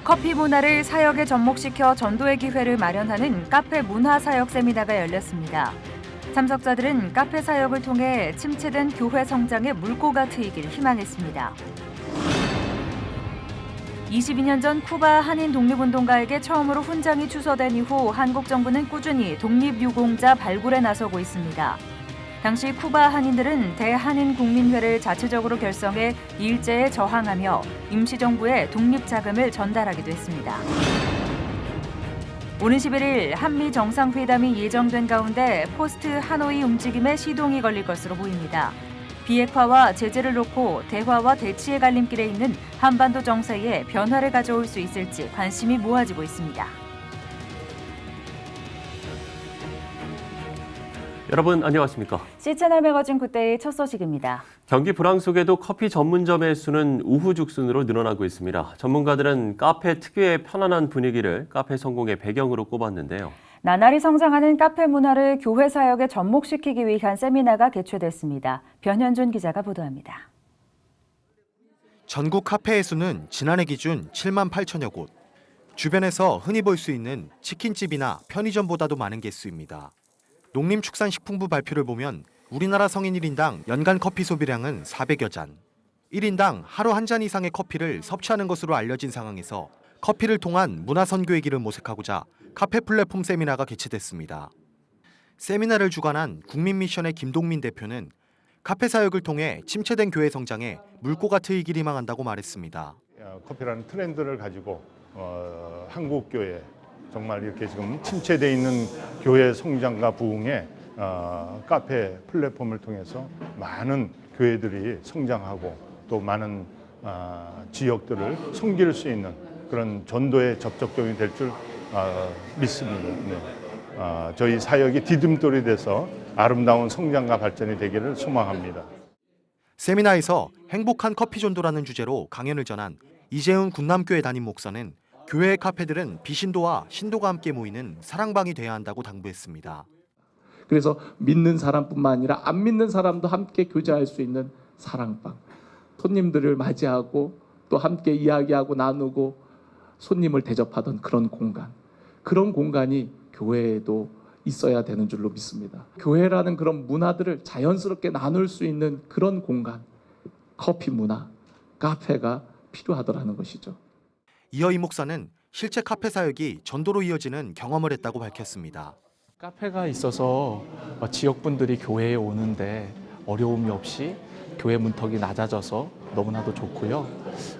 커피 문화를 사역에 접목시켜 전도의 기회를 마련하는 카페 문화 사역 세미나가 열렸습니다. 참석자들은 카페 사역을 통해 침체된 교회 성장의 물꼬가 트이길 희망했습니다. 22년 전 쿠바 한인 독립운동가에게 처음으로 훈장이 추서된 이후 한국 정부는 꾸준히 독립유공자 발굴에 나서고 있습니다. 당시 쿠바 한인들은 대한인국민회를 자체적으로 결성해 일제에 저항하며 임시정부에 독립자금을 전달하기도 했습니다. 오는 11일 한미 정상회담이 예정된 가운데 포스트 하노이 움직임에 시동이 걸릴 것으로 보입니다. 비핵화와 제재를 놓고 대화와 대치의 갈림길에 있는 한반도 정세에 변화를 가져올 수 있을지 관심이 모아지고 있습니다. 여러분 안녕하십니까? C채널 매거진 굿데이 첫 소식입니다. 경기 불황 속에도 커피 전문점의 수는 우후죽순으로 늘어나고 있습니다. 전문가들은 카페 특유의 편안한 분위기를 카페 성공의 배경으로 꼽았는데요. 나날이 성장하는 카페 문화를 교회 사역에 접목시키기 위한 세미나가 개최됐습니다. 변현준 기자가 보도합니다. 전국 카페의 수는 지난해 기준 7만 8천여 곳. 주변에서 흔히 볼 수 있는 치킨집이나 편의점보다도 많은 개수입니다. 농림축산식품부 발표를 보면 우리나라 성인 1인당 연간 커피 소비량은 400여 잔. 1인당 하루 한 잔 이상의 커피를 섭취하는 것으로 알려진 상황에서 커피를 통한 문화 선교의 길을 모색하고자 카페 플랫폼 세미나가 개최됐습니다. 세미나를 주관한 국민미션의 김동민 대표는 카페 사역을 통해 침체된 교회 성장에 물꼬가 트이길 희망한다고 말했습니다. 커피라는 트렌드를 가지고 한국 교회 정말 이렇게 지금 침체되어 있는 교회 성장과 부흥에 카페 플랫폼을 통해서 많은 교회들이 성장하고 또 많은 지역들을 섬길 수 있는 그런 전도의 접촉점이 될 줄 믿습니다. 네. 저희 사역이 디딤돌이 돼서 아름다운 성장과 발전이 되기를 소망합니다. 세미나에서 행복한 커피 전도라는 주제로 강연을 전한 이재훈 군남교회 담임 목사는 교회의 카페들은 비신도와 신도가 함께 모이는 사랑방이 돼야 한다고 당부했습니다. 그래서 믿는 사람뿐만 아니라 안 믿는 사람도 함께 교제할 수 있는 사랑방. 손님들을 맞이하고 또 함께 이야기하고 나누고 손님을 대접하던 그런 공간. 그런 공간이 교회에도 있어야 되는 줄로 믿습니다. 교회라는 그런 문화들을 자연스럽게 나눌 수 있는 그런 공간. 커피 문화, 카페가 필요하더라는 것이죠. 이어 이 목사는 실제 카페 사역이 전도로 이어지는 경험을 했다고 밝혔습니다. 카페가 있어서 지역분들이 교회에 오는데 어려움이 없이 교회 문턱이 낮아져서 너무나도 좋고요.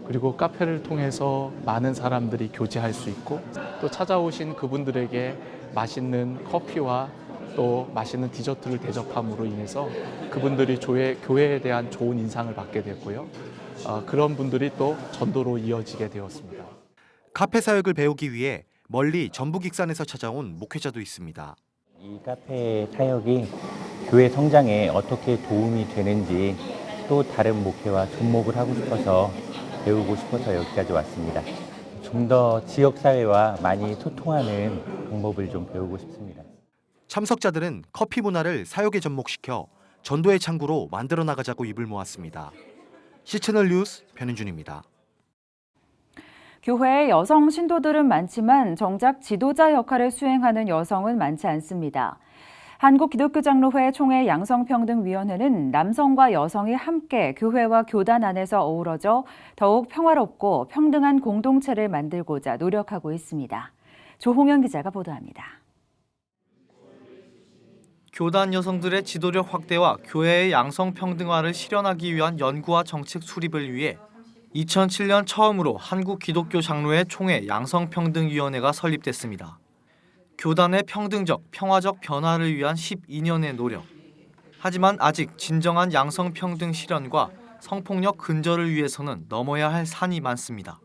그리고 카페를 통해서 많은 사람들이 교제할 수 있고 또 찾아오신 그분들에게 맛있는 커피와 또 맛있는 디저트를 대접함으로 인해서 그분들이 교회에 대한 좋은 인상을 받게 됐고요. 그런 분들이 또 전도로 이어지게 되었습니다. 카페 사역을 배우기 위해 멀리 전북 익산에서 찾아온 목회자도 있습니다. 이 카페 사역이 교회 성장에 어떻게 도움이 되는지 또 다른 목회와 접목을 하고 싶어서 배우고 싶어서 여기까지 왔습니다. 좀 더 지역사회와 많이 소통하는 방법을 좀 배우고 싶습니다. 참석자들은 커피 문화를 사역에 접목시켜 전도의 창구로 만들어 나가자고 입을 모았습니다. C채널 뉴스 변현준입니다. 교회에 여성 신도들은 많지만 정작 지도자 역할을 수행하는 여성은 많지 않습니다. 한국기독교장로회 총회 양성평등위원회는 남성과 여성이 함께 교회와 교단 안에서 어우러져 더욱 평화롭고 평등한 공동체를 만들고자 노력하고 있습니다. 조홍현 기자가 보도합니다. 교단 여성들의 지도력 확대와 교회의 양성평등화를 실현하기 위한 연구와 정책 수립을 위해 2007년 처음으로 한국기독교장로회 총회 양성평등위원회가 설립됐습니다. 교단의 평등적, 평화적 변화를 위한 12년의 노력. 하지만 아직 진정한 양성평등 실현과 성폭력 근절을 위해서는 넘어야 할 산이 많습니다.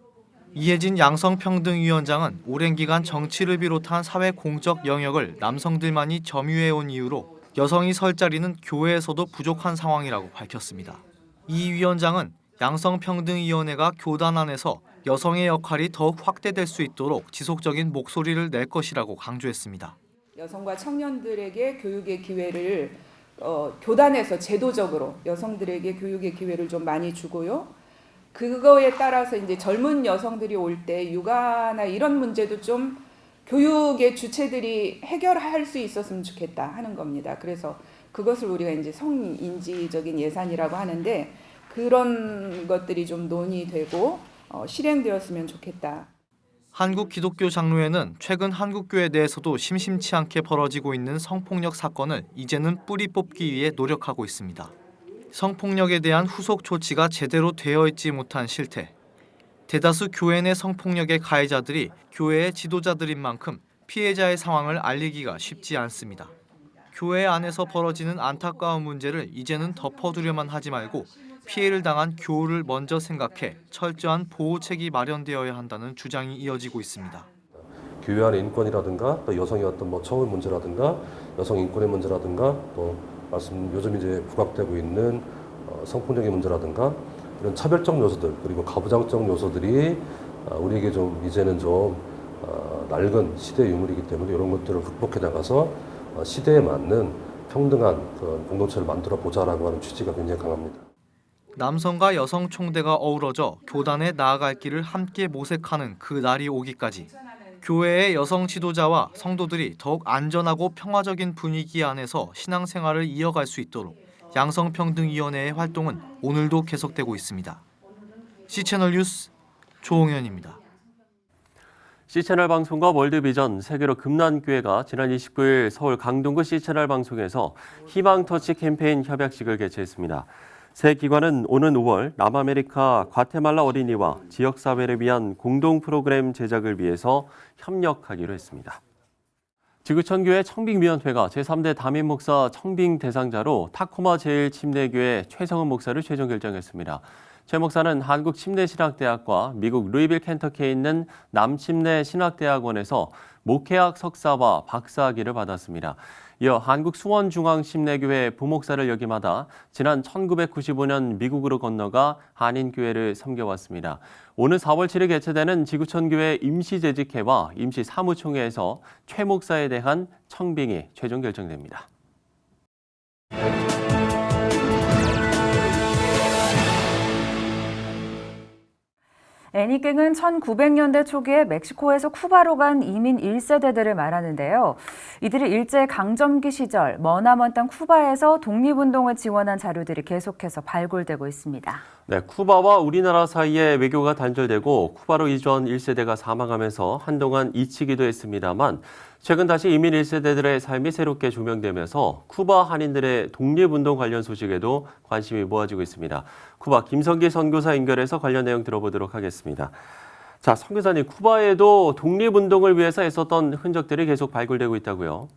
이혜진 양성평등위원장은 오랜 기간 정치를 비롯한 사회 공적 영역을 남성들만이 점유해온 이유로 여성이 설 자리는 교회에서도 부족한 상황이라고 밝혔습니다. 이 위원장은 양성평등위원회가 교단 안에서 여성의 역할이 더욱 확대될 수 있도록 지속적인 목소리를 낼 것이라고 강조했습니다. 여성과 청년들에게 교육의 기회를 교단에서 제도적으로 여성들에게 교육의 기회를 좀 많이 주고요. 그거에 따라서 이제 젊은 여성들이 올 때 육아나 이런 문제도 좀 교육의 주체들이 해결할 수 있었으면 좋겠다 하는 겁니다. 그래서 그것을 우리가 이제 성인지적인 예산이라고 하는데 그런 것들이 좀 논의되고 실행되었으면 좋겠다. 한국 기독교 장로회는 최근 한국 교회 내에서도 심심치 않게 벌어지고 있는 성폭력 사건을 이제는 뿌리 뽑기 위해 노력하고 있습니다. 성폭력에 대한 후속 조치가 제대로 되어 있지 못한 실태. 대다수 교회 내 성폭력의 가해자들이 교회의 지도자들인 만큼 피해자의 상황을 알리기가 쉽지 않습니다. 교회 안에서 벌어지는 안타까운 문제를 이제는 덮어두려만 하지 말고 피해를 당한 교우를 먼저 생각해 철저한 보호책이 마련되어야 한다는 주장이 이어지고 있습니다. 교회 안의 인권이라든가 또 여성의 어떤 처우 문제라든가 여성 인권의 문제라든가 또 요즘 이제 부각되고 있는 성폭력의 문제라든가 이런 차별적 요소들 그리고 가부장적 요소들이 우리에게 좀 이제는 좀 낡은 시대의 유물이기 때문에 이런 것들을 극복해 나가서 시대에 맞는 평등한 그런 공동체를 만들어 보자라고 하는 취지가 굉장히 강합니다. 남성과 여성 총대가 어우러져 교단에 나아갈 길을 함께 모색하는 그 날이 오기까지 교회의 여성 지도자와 성도들이 더욱 안전하고 평화적인 분위기 안에서 신앙생활을 이어갈 수 있도록 양성평등위원회의 활동은 오늘도 계속되고 있습니다. C채널 뉴스 조홍현입니다. C채널 방송과 월드비전 세계로 금난교회가 지난 29일 서울 강동구 C채널 방송에서 희망터치 캠페인 협약식을 개최했습니다. 세 기관은 오는 5월 남아메리카 과테말라 어린이와 지역사회를 위한 공동 프로그램 제작을 위해서 협력하기로 했습니다. 지구촌교회 청빙위원회가 제3대 담임 목사 청빙 대상자로 타코마 제일침례교회 최성은 목사를 최종 결정했습니다. 최 목사는 한국 침례신학대학과 미국 루이빌 켄터키에 있는 남침례 신학대학원에서 목회학 석사와 박사학위를 받았습니다. 이어 한국 수원중앙침례교회 부목사를 역임하다 지난 1995년 미국으로 건너가 한인교회를 섬겨왔습니다. 오는 4월 7일 개최되는 지구촌교회 임시재직회와 임시사무총회에서 최 목사에 대한 청빙이 최종 결정됩니다. 애니깽은 1900년대 초기에 멕시코에서 쿠바로 간 이민 1세대들을 말하는데요. 이들이 일제강점기 시절 머나먼 땅 쿠바에서 독립운동을 지원한 자료들이 계속해서 발굴되고 있습니다. 네, 쿠바와 우리나라 사이에 외교가 단절되고 쿠바로 이주한 1세대가 사망하면서 한동안 잊히기도 했습니다만 최근 다시 이민 1세대들의 삶이 새롭게 조명되면서 쿠바 한인들의 독립운동 관련 소식에도 관심이 모아지고 있습니다. 쿠바 김성기 선교사 연결해서 관련 내용 들어보도록 하겠습니다. 자, 선교사님, 쿠바에도 독립운동을 위해서 애썼던 흔적들이 계속 발굴되고 있다고요?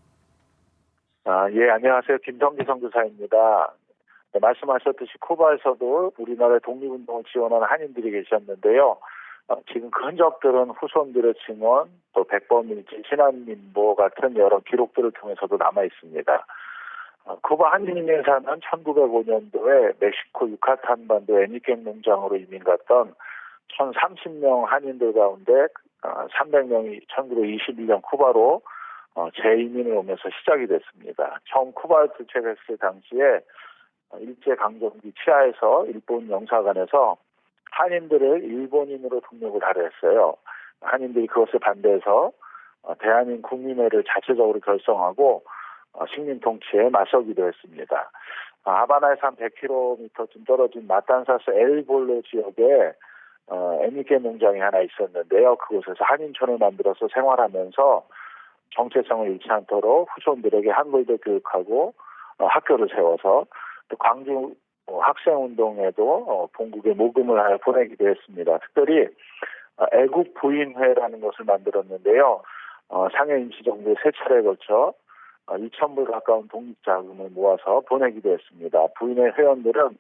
예, 안녕하세요. 김성기 선교사입니다. 네, 말씀하셨듯이 쿠바에서도 우리나라의 독립운동을 지원하는 한인들이 계셨는데요. 지금 그 흔적들은 후손들의 증언, 또 백범일지, 신한민보 같은 여러 기록들을 통해서도 남아 있습니다. 쿠바 한인인사는 1905년도에 멕시코 유카탄 반도 애니깽 농장으로 이민 갔던 1,030명 한인들 가운데 300명이 1921년 쿠바로 재이민을 오면서 시작이 됐습니다. 처음 쿠바에 도착했을 당시에 일제강점기 치하에서 일본 영사관에서 한인들을 일본인으로 등록을 하려 했어요. 한인들이 그것을 반대해서 대한민 국민회를 자체적으로 결성하고 식민 통치에 맞서기도 했습니다. 하바나에서 한 100km쯤 떨어진 마탄사스 엘볼로 지역에 애니깽 농장이 하나 있었는데요. 그곳에서 한인촌을 만들어서 생활하면서 정체성을 잃지 않도록 후손들에게 한글도 교육하고 학교를 세워서 또 광주 학생운동에도 본국에 모금을 하여 보내기도 했습니다. 특별히 애국 부인회라는 것을 만들었는데요. 상해 임시정부에 3차례에 걸쳐 2,000불 가까운 독립자금을 모아서 보내기도 했습니다. 부인회 회원들은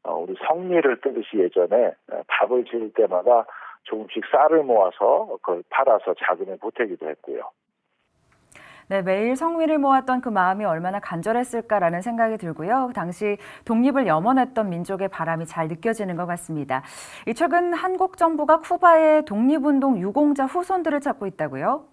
우리 성리를 뜨듯이 예전에 밥을 지을 때마다 조금씩 쌀을 모아서 그걸 팔아서 자금을 보태기도 했고요. 네, 매일 성미를 모았던 그 마음이 얼마나 간절했을까라는 생각이 들고요. 당시 독립을 염원했던 민족의 바람이 잘 느껴지는 것 같습니다. 최근 한국 정부가 쿠바의 독립운동 유공자 후손들을 찾고 있다고요?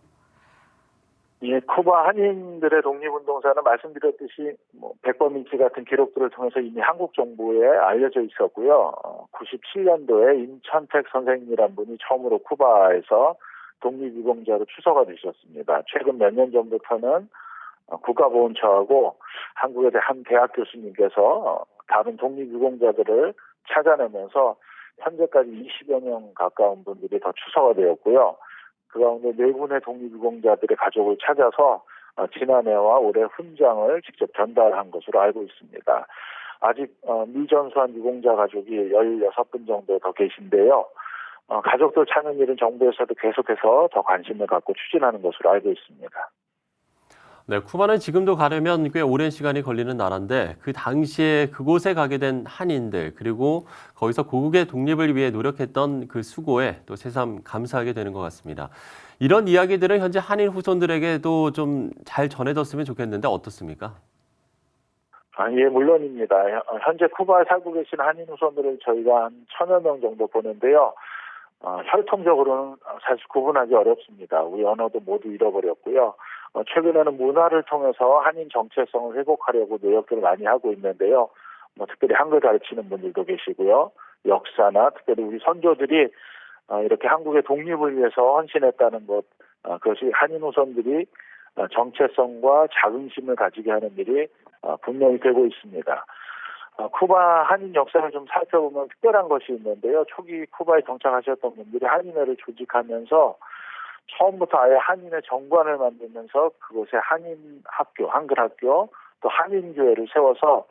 예, 쿠바 한인들의 독립운동사는 말씀드렸듯이 백범일지 같은 기록들을 통해서 이미 한국 정부에 알려져 있었고요. 97년도에 임천택 선생님이란 분이 처음으로 쿠바에서 독립유공자로 추서가 되셨습니다. 최근 몇 년 전부터는 국가보훈처하고 한국의 한 대학 교수님께서 다른 독립유공자들을 찾아내면서 현재까지 20여 명 가까운 분들이 더 추서가 되었고요. 그 가운데 4분의 독립유공자들의 가족을 찾아서 지난해와 올해 훈장을 직접 전달한 것으로 알고 있습니다. 아직 미전수한 유공자 가족이 16분 정도 더 계신데요. 가족들 찾는 일은 정부에서도 계속해서 더 관심을 갖고 추진하는 것으로 알고 있습니다. 네, 쿠바는 지금도 가려면 꽤 오랜 시간이 걸리는 나라인데 그 당시에 그곳에 가게 된 한인들 그리고 거기서 고국의 독립을 위해 노력했던 그 수고에 또 새삼 감사하게 되는 것 같습니다. 이런 이야기들은 현재 한인 후손들에게도 좀 잘 전해졌으면 좋겠는데 어떻습니까? 예, 물론입니다. 현재 쿠바에 살고 계신 한인 후손들을 저희가 한 1,000여 명 정도 보는데요. 혈통적으로는 사실 구분하기 어렵습니다. 우리 언어도 모두 잃어버렸고요. 최근에는 문화를 통해서 한인 정체성을 회복하려고 노력들을 많이 하고 있는데요. 특별히 한글 가르치는 분들도 계시고요. 역사나 특별히 우리 선조들이 이렇게 한국의 독립을 위해서 헌신했다는 것, 그것이 한인 후손들이 정체성과 자긍심을 가지게 하는 일이 분명히 되고 있습니다. 쿠바 한인 역사를 좀 살펴보면 특별한 것이 있는데요. 초기 쿠바에 정착하셨던 분들이 한인회를 조직하면서 처음부터 아예 한인의 정관을 만들면서 그곳에 한인 학교, 한글 학교, 또 한인교회를 세워서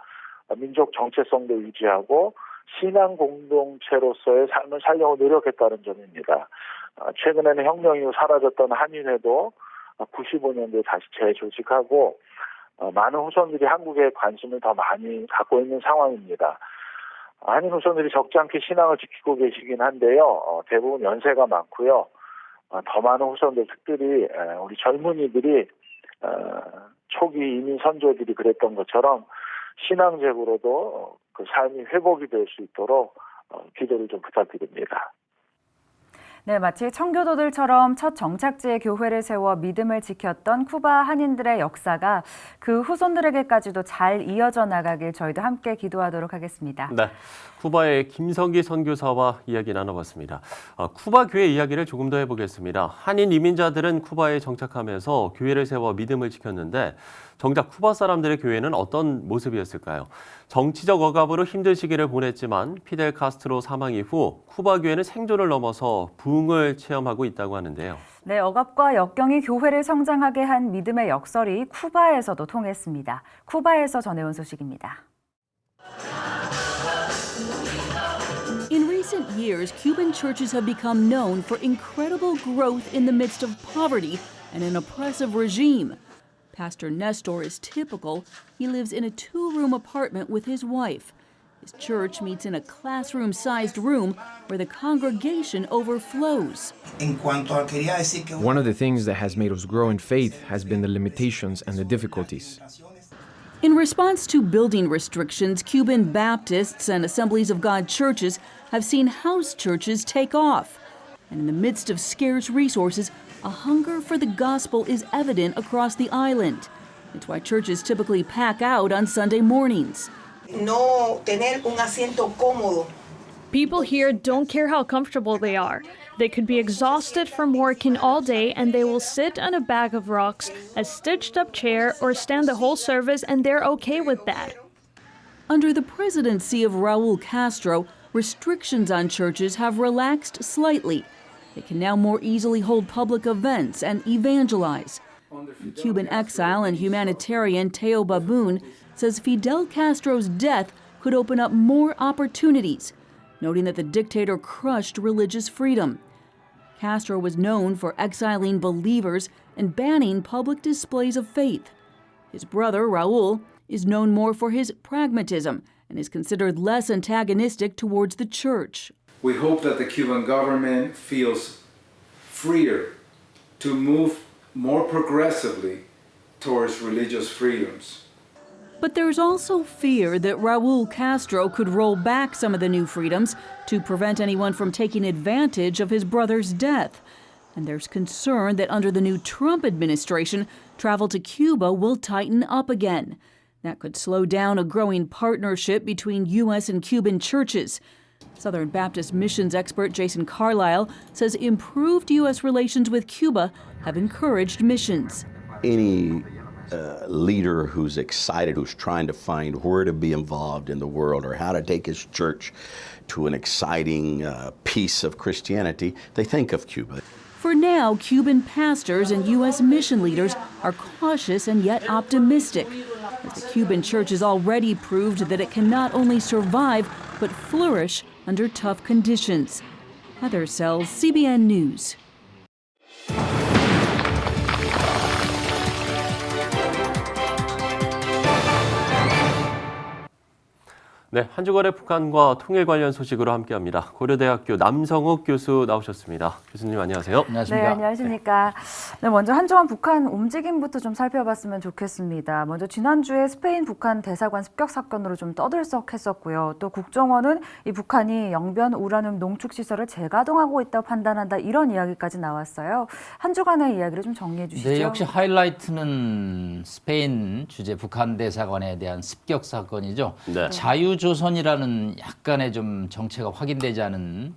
민족 정체성도 유지하고 신앙 공동체로서의 삶을 살려고 노력했다는 점입니다. 최근에는 혁명 이후 사라졌던 한인회도 95년도에 다시 재조직하고 많은 후손들이 한국에 관심을 더 많이 갖고 있는 상황입니다. 한인 후손들이 적지 않게 신앙을 지키고 계시긴 한데요. 대부분 연세가 많고요. 더 많은 후손들, 특별히 우리 젊은이들이 초기 이민 선조들이 그랬던 것처럼 신앙적으로도 그 삶이 회복이 될 수 있도록 기도를 좀 부탁드립니다. 네, 마치 청교도들처럼 첫 정착지의 교회를 세워 믿음을 지켰던 쿠바 한인들의 역사가 그 후손들에게까지도 잘 이어져 나가길 저희도 함께 기도하도록 하겠습니다. 네, 쿠바의 김성기 선교사와 이야기 나눠봤습니다. 쿠바 교회 이야기를 조금 더 해보겠습니다. 한인 이민자들은 쿠바에 정착하면서 교회를 세워 믿음을 지켰는데 정작 쿠바 사람들의 교회는 어떤 모습이었을까요? 정치적 억압으로 힘든 시기를 보냈지만 피델 카스트로 사망 이후 쿠바 교회는 생존을 넘어서 부흥을 체험하고 있다고 하는데요. 네, 억압과 역경이 교회를 성장하게 한 믿음의 역설이 쿠바에서도 통했습니다. 쿠바에서 전해온 소식입니다. In recent years, Cuban churches have become known for incredible growth in the midst of poverty and an oppressive regime. Pastor Nestor is typical. He lives in a 2-room apartment with his wife. His church meets in a classroom-sized room where the congregation overflows. One of the things that has made us grow in faith has been the limitations and the difficulties. In response to building restrictions, Cuban Baptists and Assemblies of God churches have seen house churches take off. And in the midst of scarce resources, a hunger for the gospel is evident across the island. It's why churches typically pack out on Sunday mornings. People here don't care how comfortable they are. They could be exhausted from working all day and they will sit on a bag of rocks, a stitched up chair, or stand the whole service and they're okay with that. Under the presidency of Raul Castro, restrictions on churches have relaxed slightly. They can now more easily hold public events and evangelize. Cuban exile and humanitarian Teo Baboon says Fidel Castro's death could open up more opportunities, noting that the dictator crushed religious freedom. Castro was known for exiling believers and banning public displays of faith. His brother, Raul, is known more for his pragmatism and is considered less antagonistic towards the church. We hope that the Cuban government feels freer to move more progressively towards religious freedoms. But there's also fear that Raul Castro could roll back some of the new freedoms to prevent anyone from taking advantage of his brother's death. And there's concern that under the new Trump administration, travel to Cuba will tighten up again. That could slow down a growing partnership between U.S. and Cuban churches. Southern Baptist missions expert Jason Carlisle says improved U.S. relations with Cuba have encouraged missions. Any leader who's excited, who's trying to find where to be involved in the world or how to take his church to an exciting piece of Christianity, they think of Cuba. For now, Cuban pastors and U.S. mission leaders are cautious and yet optimistic, as the Cuban church has already proved that it can not only survive, but flourish under tough conditions. Heather Sells, CBN News. 네, 한 주간의 북한과 통일 관련 소식으로 함께합니다. 고려대학교 남성욱 교수 나오셨습니다. 교수님 안녕하세요. 네, 안녕하십니까. 네, 먼저 한 주간 북한 움직임부터 좀 살펴봤으면 좋겠습니다. 먼저 지난주에 스페인 북한 대사관 습격 사건으로 좀 떠들썩했었고요. 또 국정원은 이 북한이 영변 우라늄 농축 시설을 재가동하고 있다고 판단한다, 이런 이야기까지 나왔어요. 한 주간의 이야기를 좀 정리해 주시죠. 네, 역시 하이라이트는 스페인 주재 북한 대사관에 대한 습격 사건이죠. 네. 자유조선이라는 약간의 좀 정체가 확인되지 않은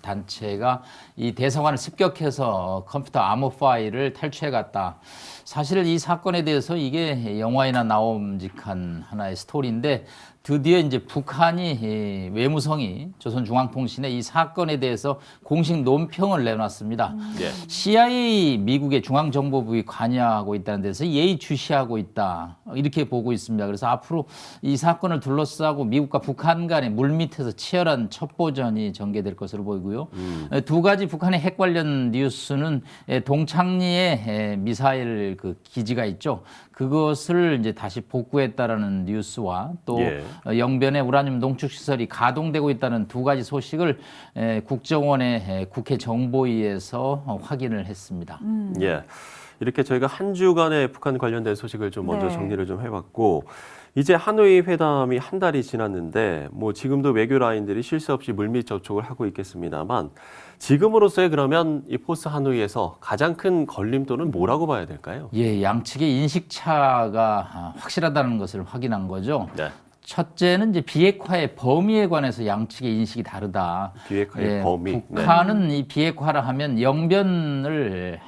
단체가 이 대사관을 습격해서 컴퓨터 암호 파일을 탈취해갔다. 사실 이 사건에 대해서 이게 영화에나 나옴직한 하나의 스토리인데, 드디어 이제 북한이 외무성이 조선중앙통신에 이 사건에 대해서 공식 논평을 내놨습니다. CIA 미국의 중앙정보부에 관여하고 있다는 데서 예의주시하고 있다, 이렇게 보고 있습니다. 그래서 앞으로 이 사건을 둘러싸고 미국과 북한 간의 물밑에서 치열한 첩보전이 전개될 것으로 보이고요. 두 가지 북한의 핵 관련 뉴스는 동창리에 미사일 그 기지가 있죠. 그것을 이제 다시 복구했다라는 뉴스와 또 영변에 우라늄 농축 시설이 가동되고 있다는 두 가지 소식을 국정원의 국회 정보위에서 확인을 했습니다. 예, 이렇게 저희가 한 주간의 북한 관련된 소식을 좀 먼저 정리를 좀 해봤고, 이제 하노이 회담이 한 달이 지났는데 뭐 지금도 외교 라인들이 쉴 새 없이 물밑 접촉을 하고 있겠습니다만, 지금으로서의 그러면 이 포스트 하노이에서 가장 큰 걸림돌은 뭐라고 봐야 될까요? 예, 양측의 인식차가 확실하다는 것을 확인한 거죠. 네. 첫째는 이제 비핵화의 범위에 관해서 양측의 인식이 다르다. 비핵화의 범위. 북한은 이 비핵화를 하면 영변을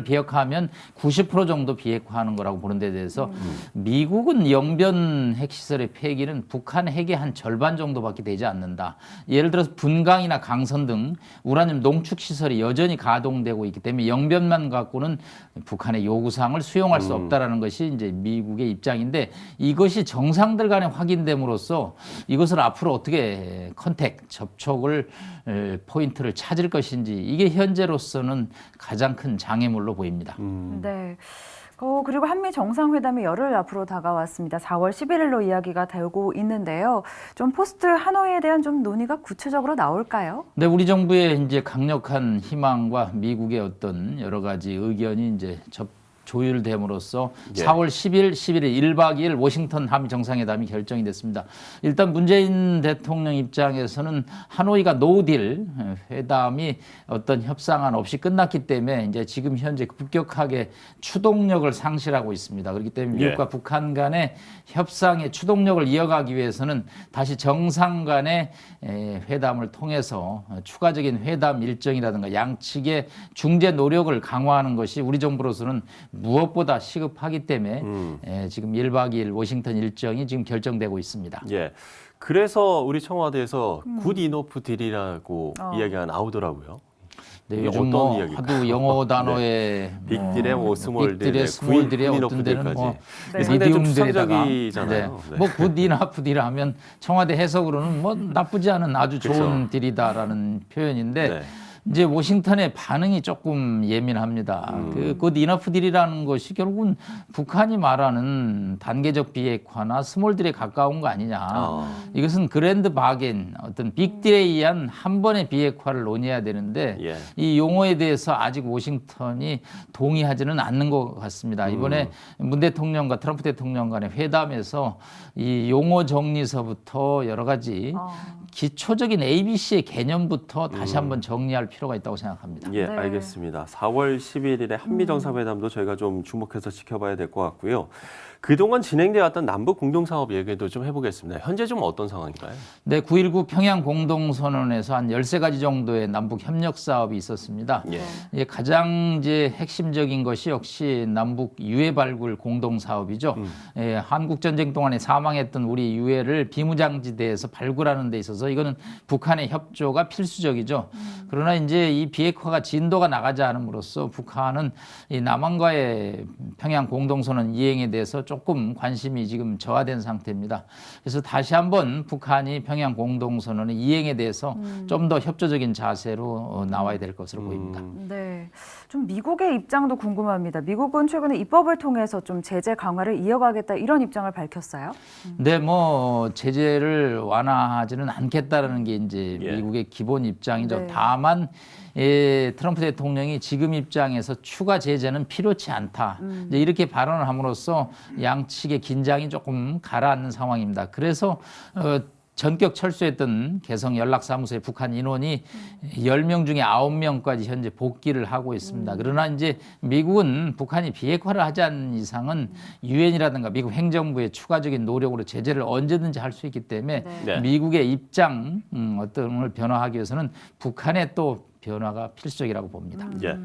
비핵화하면 90% 정도 비핵화하는 거라고 보는 데 대해서 미국은 영변 핵시설의 폐기는 북한 핵의 한 절반 정도밖에 되지 않는다. 예를 들어서 분강이나 강선 등 우라늄 농축 시설이 여전히 가동되고 있기 때문에 영변만 갖고는 북한의 요구사항을 수용할 수 없다라는 것이 이제 미국의 입장인데, 이것이 정상들 간에 확인됨으로써 이것을 앞으로 어떻게 접촉을 포인트를 찾을 것인지, 이게 현재로서는 가장 큰 장애물로 보입니다. 네. 그리고 한미 정상회담이 열흘 앞으로 다가왔습니다. 4월 11일로 이야기가 되고 있는데요. 좀 포스트 하노이에 대한 좀 논의가 구체적으로 나올까요? 네, 우리 정부의 이제 강력한 희망과 미국의 어떤 여러 가지 의견이 이제 조율됨으로써 4월 10일, 11일 1박 2일 워싱턴 한미 정상회담이 결정이 됐습니다. 일단 문재인 대통령 입장에서는 하노이가 노딜 회담이 어떤 협상안 없이 끝났기 때문에 이제 지금 현재 급격하게 추동력을 상실하고 있습니다. 그렇기 때문에 미국과 북한 간의 협상의 추동력을 이어가기 위해서는 다시 정상 간의 회담을 통해서 추가적인 회담 일정이라든가 양측의 중재 노력을 강화하는 것이 우리 정부로서는 무엇보다 시급하기 때문에 지금 1박 2일 워싱턴 일정이 지금 결정되고 있습니다. 예. 그래서 우리 청와대에서 굿 이너프 딜이라고 이야기가 나오더라고요. 네, 요즘 뭐 하도 영어 단어에 빅딜에 뭐 스몰딜에 스몰딜에 어떤 데는 뭐 상당히 좀 수상적이잖아요. 뭐 굿 이너프 딜 하면 청와대 해석으로는 뭐 나쁘지 않은 아주 좋은 딜이다라는 표현인데, 이제 워싱턴의 반응이 조금 예민합니다. 그 이너프 딜이라는 것이 결국은 북한이 말하는 단계적 비핵화나 스몰딜에 가까운 거 아니냐. 이것은 그랜드 바겐, 어떤 빅딜에 의한 한 번의 비핵화를 논의해야 되는데 이 용어에 대해서 아직 워싱턴이 동의하지는 않는 것 같습니다. 이번에 문 대통령과 트럼프 대통령 간의 회담에서 이 용어 정리서부터 여러 가지 기초적인 ABC의 개념부터 다시 한번 정리할 필요가 있다고 생각합니다. 예, 알겠습니다. 4월 11일에 한미정상회담도 저희가 좀 주목해서 지켜봐야 될 것 같고요. 그동안 진행되어 왔던 남북 공동사업 얘기도 좀 해보겠습니다. 현재 좀 어떤 상황인가요? 네, 9.19 평양 공동선언에서 한 13가지 정도의 남북 협력 사업이 있었습니다. 예, 가장 이제 핵심적인 것이 역시 남북 유해 발굴 공동사업이죠. 예, 한국 전쟁 동안에 사망했던 우리 유해를 비무장지대에서 발굴하는 데 있어서 이거는 북한의 협조가 필수적이죠. 그러나 이제 이 비핵화가 진도가 나가지 않음으로써 북한은 이 남한과의 평양 공동선언 이행에 대해서 조금 관심이 지금 저하된 상태입니다. 그래서 다시 한번 북한이 평양 공동선언의 이행에 대해서 좀 더 협조적인 자세로 나와야 될 것으로 보입니다. 네, 좀 미국의 입장도 궁금합니다. 미국은 최근에 입법을 통해서 좀 제재 강화를 이어가겠다 이런 입장을 밝혔어요. 네, 뭐 제재를 완화하지는 않겠다라는 게 이제 미국의 기본 입장이죠. 네. 다만 트럼프 대통령이 지금 입장에서 추가 제재는 필요치 않다. 이제 이렇게 발언을 함으로써 양측의 긴장이 조금 가라앉는 상황입니다. 그래서 전격 철수했던 개성 연락사무소의 북한 인원이 10명 중에 9명까지 현재 복귀를 하고 있습니다. 그러나 이제 미국은 북한이 비핵화를 하지 않는 이상은 유엔이라든가 미국 행정부의 추가적인 노력으로 제재를 언제든지 할 수 있기 때문에 미국의 입장 어떤 걸 변화하기 위해서는 북한의 또 변화가 필수적이라고 봅니다. 예.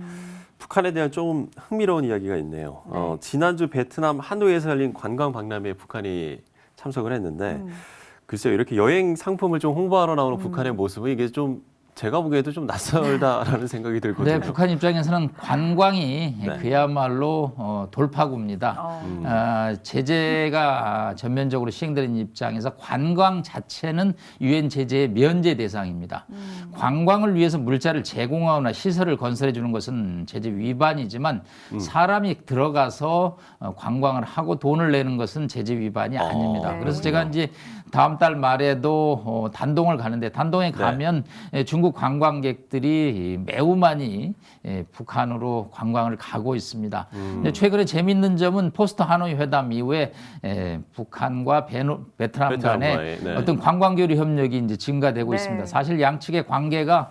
북한에 대한 좀 흥미로운 이야기가 있네요. 지난주 베트남 하노이에서 열린 관광 박람회에 북한이 참석을 했는데 글쎄요, 이렇게 여행 상품을 좀 홍보하러 나오는 북한의 모습은 이게 좀 제가 보기에도 좀 낯설다라는 생각이 들거든요. 네, 북한 입장에서는 관광이 그야말로 돌파구입니다. 제재가 전면적으로 시행되는 입장에서 관광 자체는 유엔 제재의 면제 대상입니다. 관광을 위해서 물자를 제공하거나 시설을 건설해 주는 것은 제재 위반이지만 사람이 들어가서 관광을 하고 돈을 내는 것은 제재 위반이 아닙니다. 그래서 제가 이제 다음 달 말에도 단동을 가는데 단동에 가면 중국 관광객들이 매우 많이 북한으로 관광을 가고 있습니다. 근데 최근에 재미있는 점은 포스트 하노이 회담 이후에 북한과 베트남 간의 어떤 관광교류 협력이 이제 증가되고 있습니다. 사실 양측의 관계가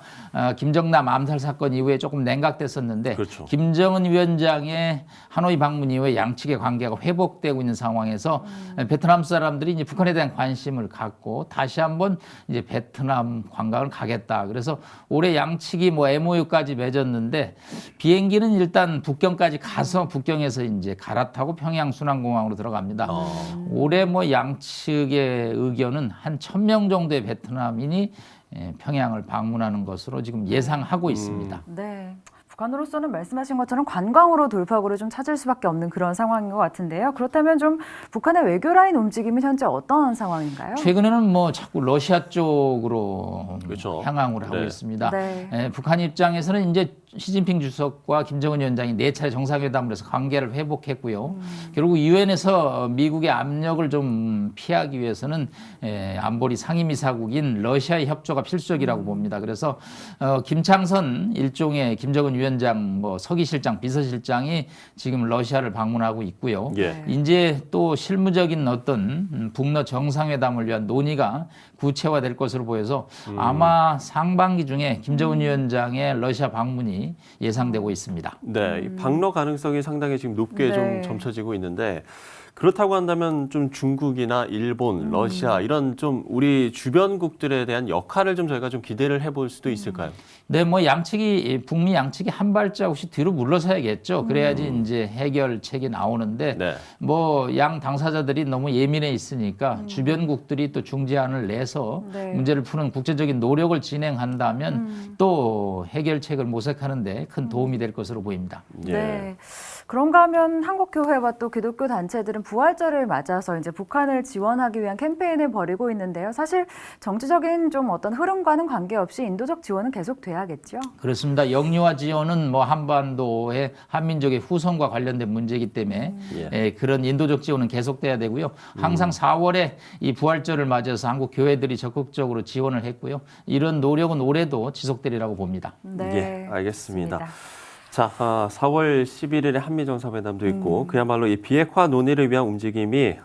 김정남 암살 사건 이후에 조금 냉각됐었는데 김정은 위원장의 하노이 방문 이후에 양측의 관계가 회복되고 있는 상황에서 베트남 사람들이 이제 북한에 대한 관심을 갖고 다시 한번 이제 베트남 관광을 가겠다. 그래서 올해 양측이 뭐 MOU까지 맺었는데 비행기는 일단 북경까지 가서 북경에서 이제 갈아타고 평양 순환공항으로 들어갑니다. 올해 뭐 양측의 의견은 한 1,000명 정도의 베트남인이 평양을 방문하는 것으로 지금 예상하고 있습니다. 네. 북한으로서는 말씀하신 것처럼 관광으로 돌파구를 좀 찾을 수밖에 없는 그런 상황인 것 같은데요. 그렇다면 좀 북한의 외교 라인 움직임은 현재 어떤 상황인가요? 최근에는 뭐 자꾸 러시아 쪽으로 향항을 하고 있습니다. 북한 입장에서는 이제 시진핑 주석과 김정은 위원장이 4차례 정상회담을 해서 관계를 회복했고요. 결국 유엔에서 미국의 압력을 좀 피하기 위해서는 안보리 상임이사국인 러시아의 협조가 필수적이라고 봅니다. 그래서 김창선 일종의 김정은 위원장, 뭐 서기실장, 비서실장이 지금 러시아를 방문하고 있고요. 이제 또 실무적인 어떤 북러 정상회담을 위한 논의가 구체화될 것으로 보여서 아마 상반기 중에 김정은 위원장의 러시아 방문이 예상되고 있습니다. 네, 이 방러 가능성이 상당히 지금 높게 좀 점쳐지고 있는데 그렇다고 한다면 좀 중국이나 일본, 러시아 이런 좀 우리 주변국들에 대한 역할을 좀 저희가 좀 기대를 해볼 수도 있을까요? 네, 뭐 양측이 북미 양측이 한 발자국씩 뒤로 물러서야겠죠. 그래야지 이제 해결책이 나오는데 뭐 양 당사자들이 너무 예민해 있으니까 주변국들이 또 중재안을 내서 문제를 푸는 국제적인 노력을 진행한다면 또 해결책을 모색하는데 큰 도움이 될 것으로 보입니다. 네. 그런가 하면 한국교회와 또 기독교 단체들은 부활절을 맞아서 이제 북한을 지원하기 위한 캠페인을 벌이고 있는데요. 사실 정치적인 좀 어떤 흐름과는 관계없이 인도적 지원은 계속돼야겠죠. 그렇습니다. 영유아 지원은 뭐 한반도의 한민족의 후손과 관련된 문제이기 때문에 그런 인도적 지원은 계속돼야 되고요. 항상 4월에 이 부활절을 맞아서 한국 교회들이 적극적으로 지원을 했고요. 이런 노력은 올해도 지속되리라고 봅니다. 네, 알겠습니다. 자, 4월 11일에 한미 정상회담도 있고 그야말로 이 비핵화 논의를 위한 움직임이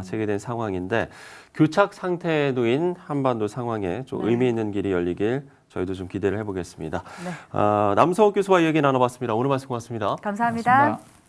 재개된 상황인데 교착 상태에 놓인 한반도 상황에 좀 의미 있는 길이 열리길 저희도 좀 기대를 해보겠습니다. 남서욱 교수와 이야기 나눠봤습니다. 오늘 말씀 고맙습니다. 감사합니다. 고맙습니다.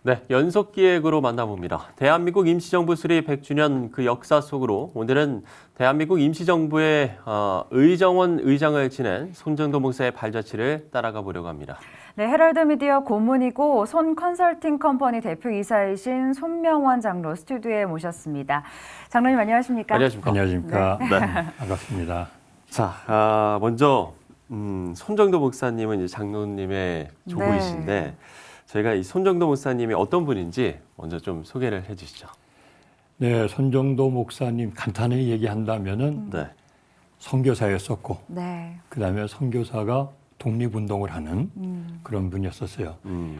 네, 연속 기획으로 만나봅니다. 대한민국 임시정부 수립 100주년 그 역사 속으로 오늘은 대한민국 임시정부의 의정원 의장을 지낸 손정도 목사의 발자취를 따라가 보려고 합니다. 네, 헤럴드 미디어 고문이고 손 컨설팅 컴퍼니 대표이사이신 손명원 장로 스튜디오에 모셨습니다. 장로님 안녕하십니까? 안녕하십니까? 안녕하십니까? 네. 반갑습니다. 자, 먼저 손정도 목사님은 이제 장로님의 조부이신데 저희가 이 손정도 목사님이 어떤 분인지 먼저 좀 소개를 해주시죠. 네, 손정도 목사님 간단히 얘기한다면은 선교사였었고, 그다음에 선교사가 독립운동을 하는 그런 분이었었어요.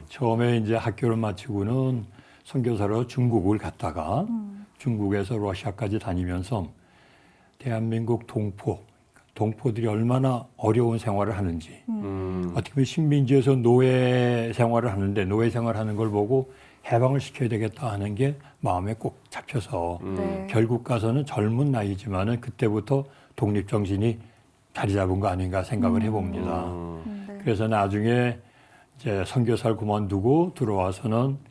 처음에 이제 학교를 마치고는 선교사로 중국을 갔다가 중국에서 러시아까지 다니면서 대한민국 동포들이 얼마나 어려운 생활을 하는지 어떻게 보면 식민지에서 노예 생활을 하는데 노예 생활하는 걸 보고 해방을 시켜야 되겠다 하는 게 마음에 꼭 잡혀서 결국 가서는 젊은 나이지만은 그때부터 독립정신이 자리 잡은 거 아닌가 생각을 해봅니다. 그래서 나중에 이제 선교사를 그만두고 들어와서는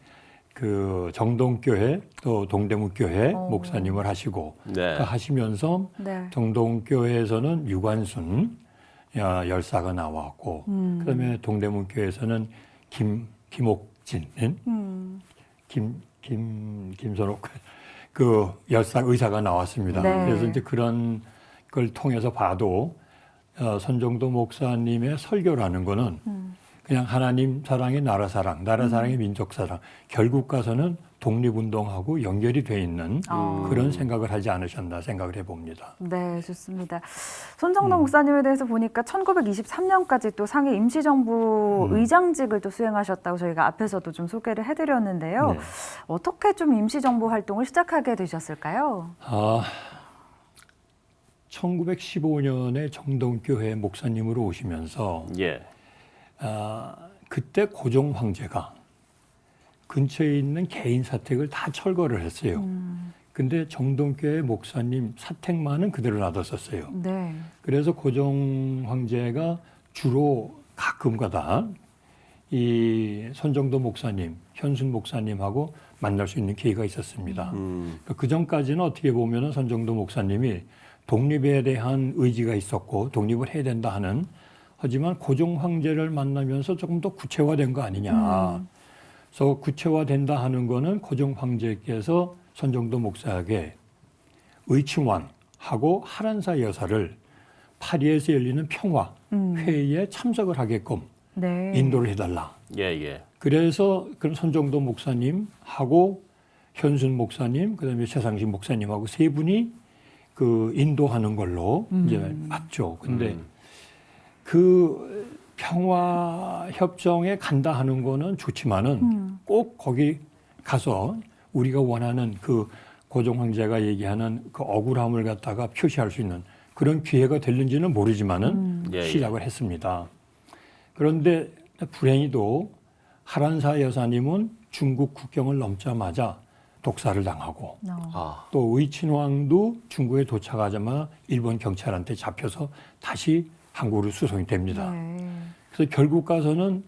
그 정동교회 또 동대문교회 목사님을 하시고 하시면서 정동교회에서는 유관순 열사가 나왔고 그다음에 동대문교회에서는 김옥진 김선옥 그 열사 의사가 나왔습니다. 그래서 이제 그런 걸 통해서 봐도 손정도 목사님의 설교라는 거는 그냥 하나님 사랑의 나라 사랑의 민족 사랑, 결국 가서는 독립운동하고 연결이 돼 있는 그런 생각을 하지 않으셨나 생각을 해봅니다. 네, 좋습니다. 손정도 목사님에 대해서 보니까 1923년까지 또 상해 임시정부 의장직을 또 수행하셨다고 저희가 앞에서도 좀 소개를 해드렸는데요. 어떻게 좀 임시정부 활동을 시작하게 되셨을까요? 1915년에 정동교회 목사님으로 오시면서 그때 고종 황제가 근처에 있는 개인 사택을 다 철거를 했어요. 근데 정동교회 목사님 사택만은 그대로 놔뒀었어요. 그래서 고종 황제가 주로 가끔가다 이 손정도 목사님, 현순 목사님하고 만날 수 있는 기회가 있었습니다. 그 전까지는 어떻게 보면 손정도 목사님이 독립에 대한 의지가 있었고 독립을 해야 된다 하는, 하지만 고종 황제를 만나면서 조금 더 구체화된 거 아니냐. 그래서 구체화된다 하는 거는 고종 황제께서 손정도 목사에게 의칭왕하고 하란사 여사를 파리에서 열리는 평화 회의에 참석을 하게끔 인도를 해달라. 그래서 그럼 손정도 목사님하고 현순 목사님, 그다음에 최상식 목사님하고 세 분이 그 인도하는 걸로 이제 맞죠. 근데 그 평화 협정에 간다 하는 거는 좋지만은 꼭 거기 가서 우리가 원하는 그 고종 황제가 얘기하는 그 억울함을 갖다가 표시할 수 있는 그런 기회가 될는지는 모르지만은 시작을 했습니다. 그런데 불행히도 하란사 여사님은 중국 국경을 넘자마자 독사를 당하고 또 의친왕도 중국에 도착하자마자 일본 경찰한테 잡혀서 다시 한국으로 수송이 됩니다. 그래서 결국 가서는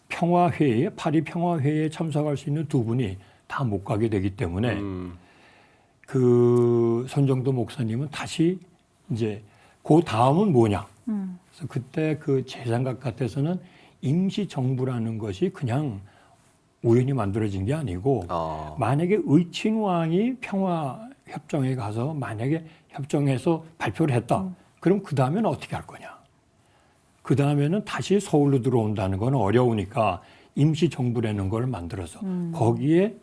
평화회의에 파리 평화회의에 참석할 수 있는 두 분이 다 못 가게 되기 때문에 그 손정도 목사님은 다시 이제 그 다음은 뭐냐? 그래서 그때 그 제 생각 같아서는 임시 정부라는 것이 그냥 우연히 만들어진 게 아니고 만약에 의친왕이 평화 협정에 가서 만약에 협정해서 발표를 했다. 그럼 그 다음에는 어떻게 할 거냐? 그 다음에는 다시 서울로 들어온다는 건 어려우니까 임시 정부라는 걸 만들어서 거기에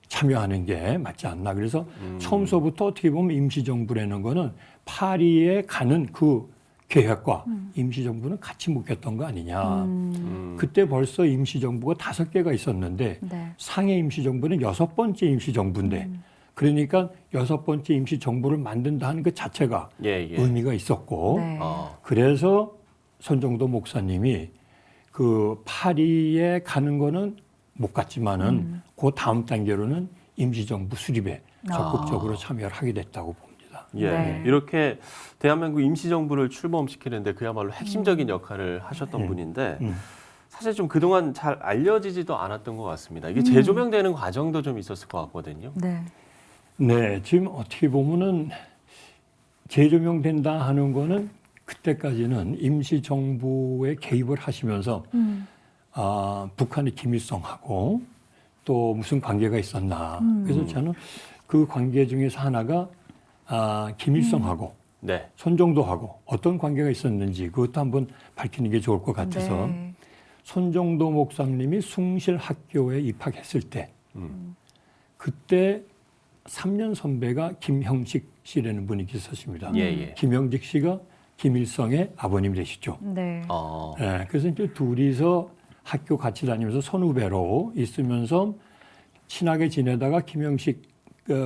참여하는 게 맞지 않나. 그래서 처음서부터 어떻게 보면 임시정부라는 거는 파리에 가는 그 계획과 임시정부는 같이 묶였던 거 아니냐. 그때 벌써 임시정부가 5개가 있었는데 상해 임시정부는 6번째 임시정부인데 그러니까 6번째 임시정부를 만든다는 그 자체가 의미가 있었고 그래서 손정도 목사님이 그 파리에 가는 거는 못 갔지만은 그 다음 단계로는 임시정부 수립에 적극적으로 참여를 하게 됐다고 봅니다. 이렇게 대한민국 임시정부를 출범시키는데 그야말로 핵심적인 역할을 하셨던 분인데 사실 좀 그동안 잘 알려지지도 않았던 것 같습니다. 이게 재조명되는 과정도 좀 있었을 것 같거든요. 네, 지금 어떻게 보면은 재조명된다 하는 거는 그때까지는 임시정부에 개입을 하시면서 북한의 김일성하고 또 무슨 관계가 있었나. 그래서 저는 그 관계 중에서 하나가 김일성하고 손정도하고 어떤 관계가 있었는지 그것도 한번 밝히는 게 좋을 것 같아서 손정도 목사님이 숭실학교에 입학했을 때 그때 3년 선배가 김형식 씨라는 분이 계셨습니다. 김형식 씨가 김일성의 아버님 되시죠. 그래서 이제 둘이서 학교 같이 다니면서 선후배로 있으면서 친하게 지내다가 김형식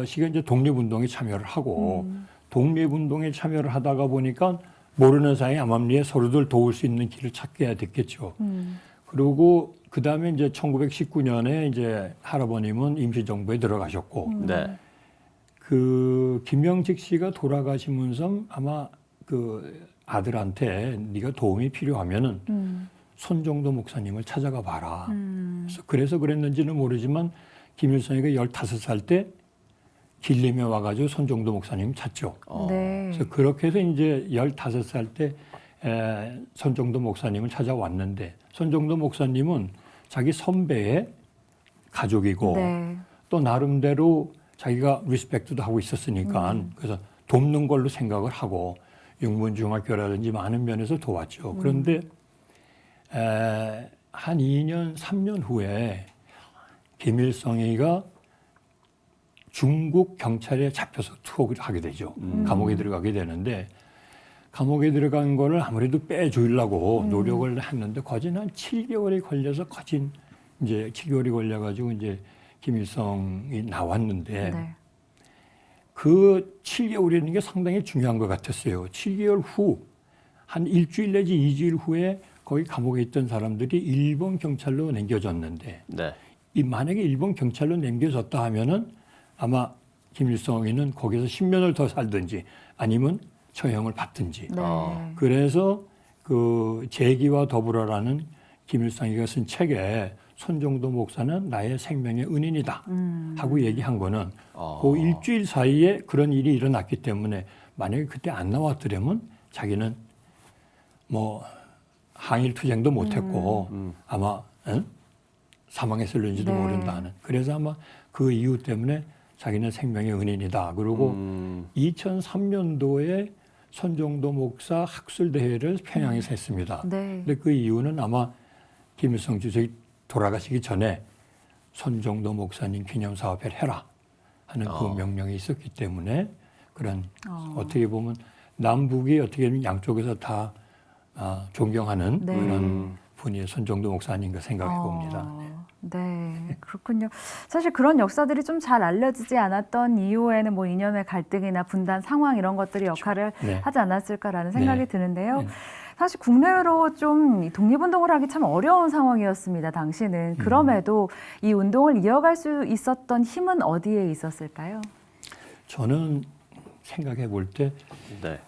씨가 이제 독립운동에 참여를 하고 독립운동에 참여를 하다가 보니까 모르는 사이에 암암리에 서로들 도울 수 있는 길을 찾게 됐겠죠. 그리고 그 다음에 이제 1919년에 이제 할아버님은 임시정부에 들어가셨고, 그 김명직 씨가 돌아가시면서 아마 그 아들한테 네가 도움이 필요하면은 손정도 목사님을 찾아가 봐라. 그래서 그랬는지는 모르지만 김일성이가 15살 때 길림에 와가지고 손정도 목사님 찾죠. 그래서 그렇게 해서 이제 15살 때 손정도 목사님을 찾아왔는데 손정도 목사님은 자기 선배의 가족이고 또 나름대로 자기가 리스펙트도 하고 있었으니까 그래서 돕는 걸로 생각을 하고 육문중학교라든지 많은 면에서 도왔죠. 그런데 한 2년, 3년 후에 김일성이가 중국 경찰에 잡혀서 투옥을 하게 되죠. 감옥에 들어가게 되는데 감옥에 들어간 거를 아무래도 빼주려고 노력을 했는데 거진 한 7개월이 걸려서 이제 7개월이 걸려가지고 이제 김일성이 나왔는데 그 7개월이라는 게 상당히 중요한 것 같았어요. 7개월 후, 한 일주일 내지 2주일 후에 거기 감옥에 있던 사람들이 일본 경찰로 남겨졌는데 만약에 일본 경찰로 남겨졌다 하면은 아마 김일성이는 거기서 10년을 더 살든지 아니면 처형을 받든지. 그래서 그 재기와 더불어라는 김일성이가 쓴 책에 손정도 목사는 나의 생명의 은인이다 하고 얘기한 거는 그 일주일 사이에 그런 일이 일어났기 때문에 만약에 그때 안 나왔더라면 자기는 뭐 항일투쟁도 못했고 아마 사망했을는지도 모른다는. 그래서 아마 그 이유 때문에 자기는 생명의 은인이다. 그리고 2003년도에 손정도 목사 학술대회를 평양에서 했습니다. 근데 그 이유는 아마 김일성 주석이 돌아가시기 전에 손정도 목사님 기념사업회를 해라 하는 그 명령이 있었기 때문에 그런 어떻게 보면 남북이 어떻게 보면 양쪽에서 다 존경하는 그런 분이 손정도 목사님과 생각해 봅니다. 네, 그렇군요. 사실 그런 역사들이 좀 잘 알려지지 않았던 이후에는 뭐 이념의 갈등이나 분단 상황 이런 것들이 역할을 하지 않았을까라는 생각이 드는데요. 사실 국내로 좀 독립운동을 하기 참 어려운 상황이었습니다. 당시는. 그럼에도 이 운동을 이어갈 수 있었던 힘은 어디에 있었을까요? 저는 생각해 볼 때 네.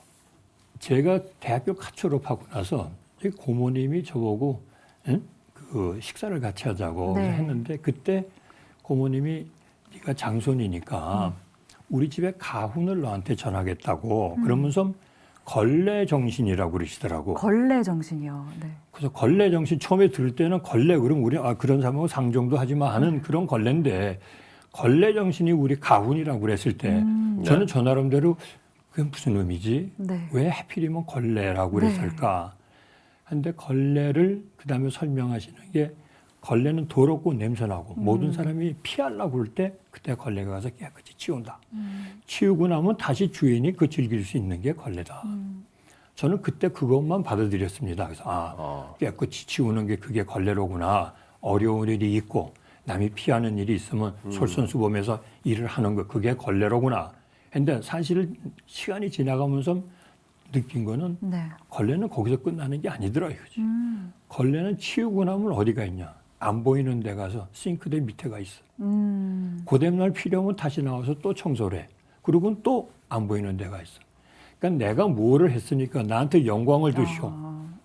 제가 대학교 갓 졸업하고 나서 고모님이 저보고 그 식사를 같이 하자고 네. 했는데 그때 고모님이 네가 장손이니까 우리 집에 가훈을 너한테 전하겠다고 그러면서 걸레 정신이라고 그러시더라고. 걸레 정신이요. 네. 그래서 걸레 정신 처음에 들을 때는 걸레 그럼 우리 그런 사람하고 상종도 하지 마 하는 그런 걸레인데 걸레 정신이 우리 가훈이라고 그랬을 때 저는 저 나름대로 그게 무슨 의미지? 네. 왜 하필이면 걸레라고 그랬을까? 근데 걸레를 그다음에 설명하시는 게 걸레는 더럽고 냄새나고 모든 사람이 피하려고 할 때 그때 걸레가 가서 깨끗이 치운다. 치우고 나면 다시 주인이 그 즐길 수 있는 게 걸레다. 저는 그때 그것만 받아들였습니다. 그래서 깨끗이 치우는 게 그게 걸레로구나. 어려운 일이 있고 남이 피하는 일이 있으면 솔선수범해서 일을 하는 거 그게 걸레로구나. 근데 사실 시간이 지나가면서 느낀 거는 걸레는 거기서 끝나는 게 아니더라고요. 걸레는 치우고 나면 어디가 있냐. 안 보이는 데 가서 싱크대 밑에가 있어. 고된 날 필요하면 다시 나와서 또 청소를 해. 그리고는 또 안 보이는 데가 있어. 그러니까 내가 뭐를 했으니까 나한테 영광을 주시오.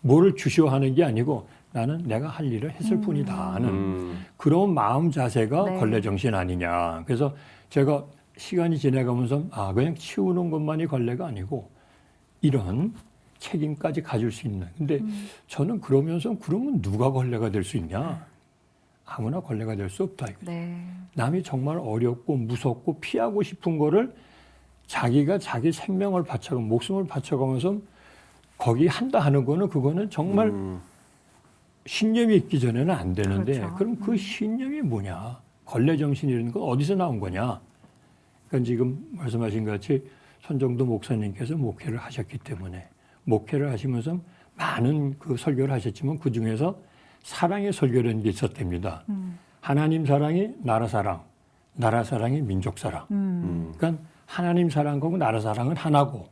뭐를 주시오 하는 게 아니고 나는 내가 할 일을 했을 뿐이다 하는 그런 마음 자세가 걸레 정신 아니냐. 그래서 제가 시간이 지나가면서 그냥 치우는 것만이 걸레가 아니고 이런 책임까지 가질 수 있는. 근데 저는 그러면서 그러면 누가 걸레가 될 수 있냐? 아무나 걸레가 될 수 없다. 남이 정말 어렵고 무섭고 피하고 싶은 거를 자기가 자기 생명을 바쳐가면서 목숨을 바쳐가면서 거기 한다 하는 거는 그거는 정말 신념이 있기 전에는 안 되는데 그럼 그 신념이 뭐냐? 걸레 정신이라는 건 어디서 나온 거냐? 그러니까 지금 말씀하신 것 같이 손정도 목사님께서 목회를 하셨기 때문에 목회를 하시면서 많은 그 설교를 하셨지만 그 중에서 사랑의 설교라는 게 있었답니다. 하나님 사랑이 나라 사랑, 나라 사랑이 민족 사랑. 그러니까 하나님 사랑하고 나라 사랑은 하나고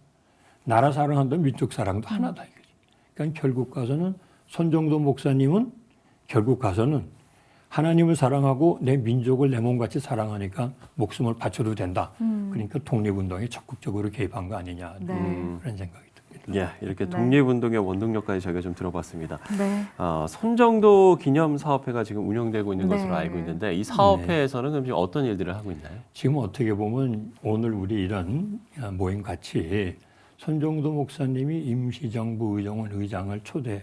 나라 사랑한다면 민족 사랑도 하나다. 그러니까 결국 가서는 손정도 목사님은 결국 가서는 하나님을 사랑하고 내 민족을 내 몸같이 사랑하니까 목숨을 바쳐도 된다. 그러니까 독립운동에 적극적으로 개입한 거 아니냐. 그런 생각이 듭니다. 예, 이렇게 독립운동의 원동력까지 저희가 좀 들어봤습니다. 손정도 기념사업회가 지금 운영되고 있는 것으로 알고 있는데 이 사업회에서는 그럼 지금 어떤 일들을 하고 있나요? 지금 어떻게 보면 오늘 우리 이런 모임 같이 손정도 목사님이 임시정부 의정원 의장을 초대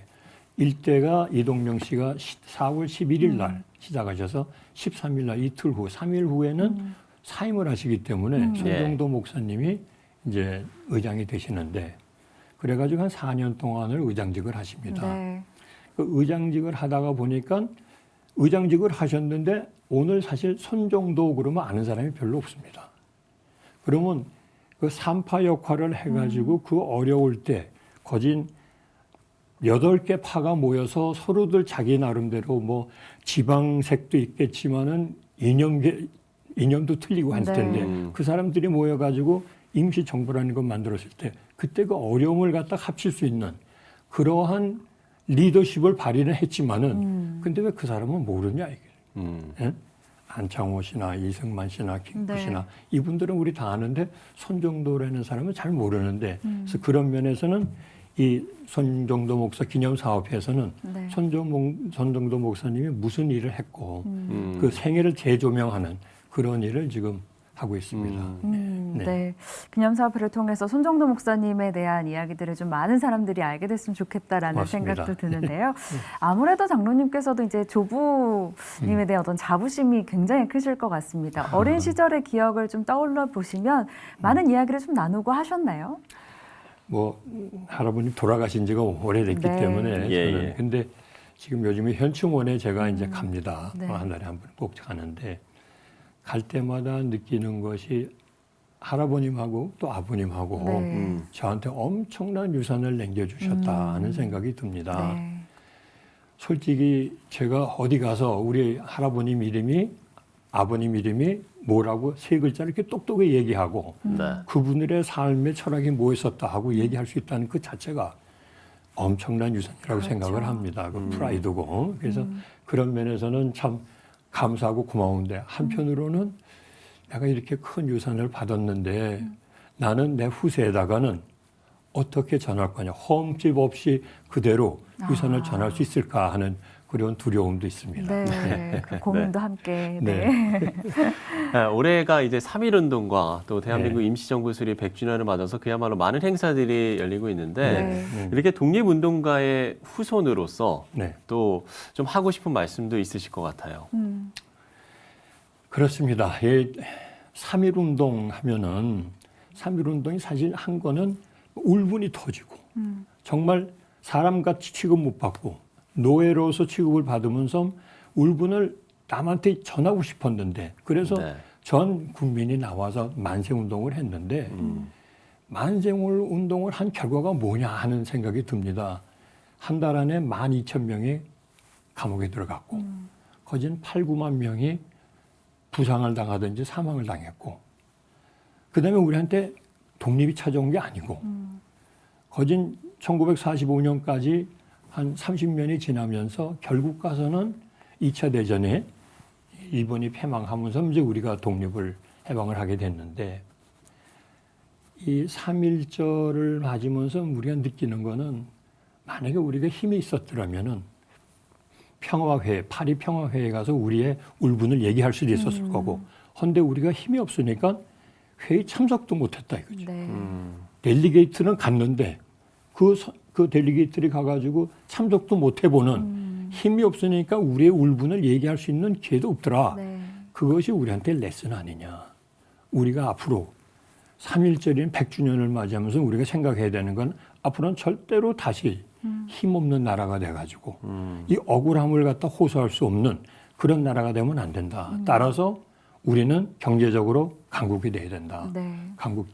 일대가 이동명 씨가 4월 11일 날 시작하셔서 13일 날 이틀 후, 3일 후에는 사임을 하시기 때문에 손정도 목사님이 이제 의장이 되시는데 그래가지고 한 4년 동안을 의장직을 하십니다. 그 의장직을 하다가 보니까 의장직을 하셨는데 오늘 사실 손정도 그러면 아는 사람이 별로 없습니다. 그러면 그 산파 역할을 해가지고 그 어려울 때 거진 8개 파가 모여서 서로들 자기 나름대로 뭐 지방색도 있겠지만은 이념도 틀리고 했을 텐데 그 사람들이 모여가지고 임시정부라는 걸 만들었을 때 그때 그 어려움을 갖다 합칠 수 있는 그러한 리더십을 발휘를 했지만은 근데 왜 그 사람은 모르냐 이게. 예? 안창호 씨나 이승만 씨나 김구 씨나 이분들은 우리 다 아는데 손정도라는 사람은 잘 모르는데 그래서 그런 면에서는 이 손정도 목사 기념사업회에서는 손정도 목사님이 무슨 일을 했고 그 생애를 재조명하는 그런 일을 지금 하고 있습니다. 네. 기념사업회를 통해서 손정도 목사님에 대한 이야기들을 좀 많은 사람들이 알게 됐으면 좋겠다라는 맞습니다. 생각도 드는데요. 아무래도 장로님께서도 이제 조부님에 대한 어떤 자부심이 굉장히 크실 것 같습니다. 어린 시절의 기억을 좀 떠올려 보시면 많은 이야기를 좀 나누고 하셨나요? 뭐 할아버님 돌아가신 지가 오래됐기 때문에 저는 근데 지금 요즘에 현충원에 제가 이제 갑니다. 한 달에 한 번 꼭 가는데 갈 때마다 느끼는 것이 할아버님하고 또 아버님하고 저한테 엄청난 유산을 남겨주셨다 하는 생각이 듭니다. 솔직히 제가 어디 가서 우리 할아버님 이름이 아버님 이름이 뭐라고 세 글자 이렇게 똑똑히 얘기하고 그분들의 삶의 철학이 뭐였었다 하고 얘기할 수 있다는 그 자체가 엄청난 유산이라고 그렇죠. 생각을 합니다. 그 프라이드고. 그래서 그런 면에서는 참 감사하고 고마운데 한편으로는 내가 이렇게 큰 유산을 받았는데 나는 내 후세에다가는 어떻게 전할 거냐. 험집 없이 그대로 유산을 전할 수 있을까 하는 그런 두려움도 있습니다. 네, 그 고민도 함께. 네. 네, 올해가 이제 3.1운동과 또 대한민국 임시정부 수립 100주년을 맞아서 그야말로 많은 행사들이 열리고 있는데 이렇게 독립운동가의 후손으로서 또 좀 하고 싶은 말씀도 있으실 것 같아요. 그렇습니다. 3.1운동 하면은 3.1운동이 사실 한 거는 울분이 터지고 정말 사람같이 취급 못 받고 노예로서 취급을 받으면서 울분을 남한테 전하고 싶었는데 그래서 전 국민이 나와서 만세운동을 했는데 만세운동을 한 결과가 뭐냐 하는 생각이 듭니다. 한 달 안에 12,000명이 감옥에 들어갔고 거진 8, 9만 명이 부상을 당하든지 사망을 당했고 그다음에 우리한테 독립이 찾아온 게 아니고 거진 1945년까지 한 30년이 지나면서 결국 가서는 2차 대전에 일본이 패망하면서 이제 우리가 독립을 해방을 하게 됐는데 이 3.1절을 맞으면서 우리가 느끼는 거는 만약에 우리가 힘이 있었더라면은 평화회의, 파리 평화회의에 가서 우리의 울분을 얘기할 수도 있었을 거고 헌데 우리가 힘이 없으니까 회의 참석도 못했다 이거죠. 델리게이트는 갔는데 그 델리게이트들이 가가지고 참석도 못 해보는 힘이 없으니까 우리의 울분을 얘기할 수 있는 기회도 없더라. 그것이 우리한테 레슨 아니냐. 우리가 앞으로 3.1절인 100주년을 맞이하면서 우리가 생각해야 되는 건 앞으로는 절대로 다시 힘없는 나라가 돼가지고 이 억울함을 갖다 호소할 수 없는 그런 나라가 되면 안 된다. 따라서 우리는 경제적으로 강국이 돼야 된다. 강국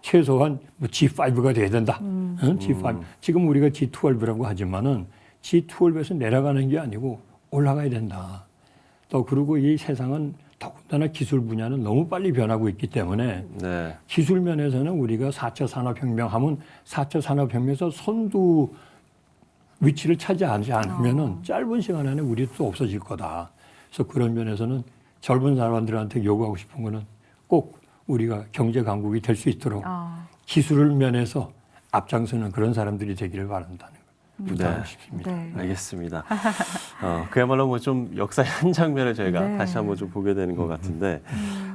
최소한 뭐 G5가 돼야 된다. G5. 지금 우리가 G12라고 하지만은 G12에서 내려가는 게 아니고 올라가야 된다. 또 그리고 이 세상은 더군다나 기술 분야는 너무 빨리 변하고 있기 때문에 기술 면에서는 우리가 4차 산업혁명 하면 4차 산업혁명에서 선두 위치를 차지하지 않으면은 짧은 시간 안에 우리 또 없어질 거다. 그래서 그런 면에서는 젊은 사람들한테 요구하고 싶은 거는 꼭 우리가 경제 강국이 될 수 있도록 기술 면에서 앞장서는 그런 사람들이 되기를 바란다는 걸 부탁하고 싶습니다. 알겠습니다. 그야말로 뭐 좀 역사의 한 장면을 저희가 다시 한번 좀 보게 되는 것 같은데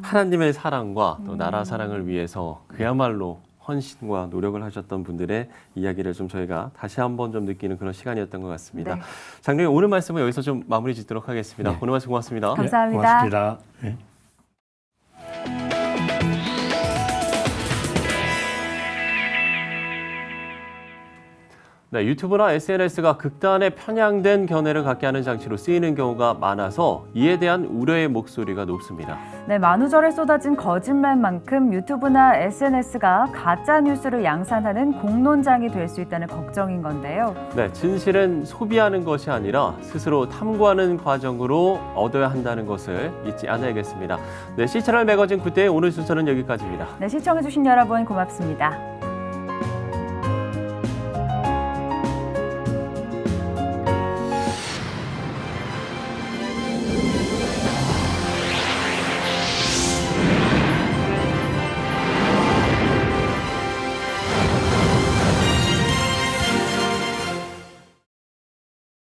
하나님의 사랑과 또 나라 사랑을 위해서 그야말로 헌신과 노력을 하셨던 분들의 이야기를 좀 저희가 다시 한번 좀 느끼는 그런 시간이었던 것 같습니다. 장로님 오늘 말씀은 여기서 좀 마무리 짓도록 하겠습니다. 오늘 말씀 고맙습니다. 감사합니다. 고맙습니다. 네, 유튜브나 SNS가 극단에 편향된 견해를 갖게 하는 장치로 쓰이는 경우가 많아서 이에 대한 우려의 목소리가 높습니다. 네, 만우절에 쏟아진 거짓말만큼 유튜브나 SNS가 가짜 뉴스를 양산하는 공론장이 될 수 있다는 걱정인 건데요. 네, 진실은 소비하는 것이 아니라 스스로 탐구하는 과정으로 얻어야 한다는 것을 잊지 않아야겠습니다. 네, C채널 매거진 굿데이 오늘 순서는 여기까지입니다. 네, 시청해주신 여러분 고맙습니다.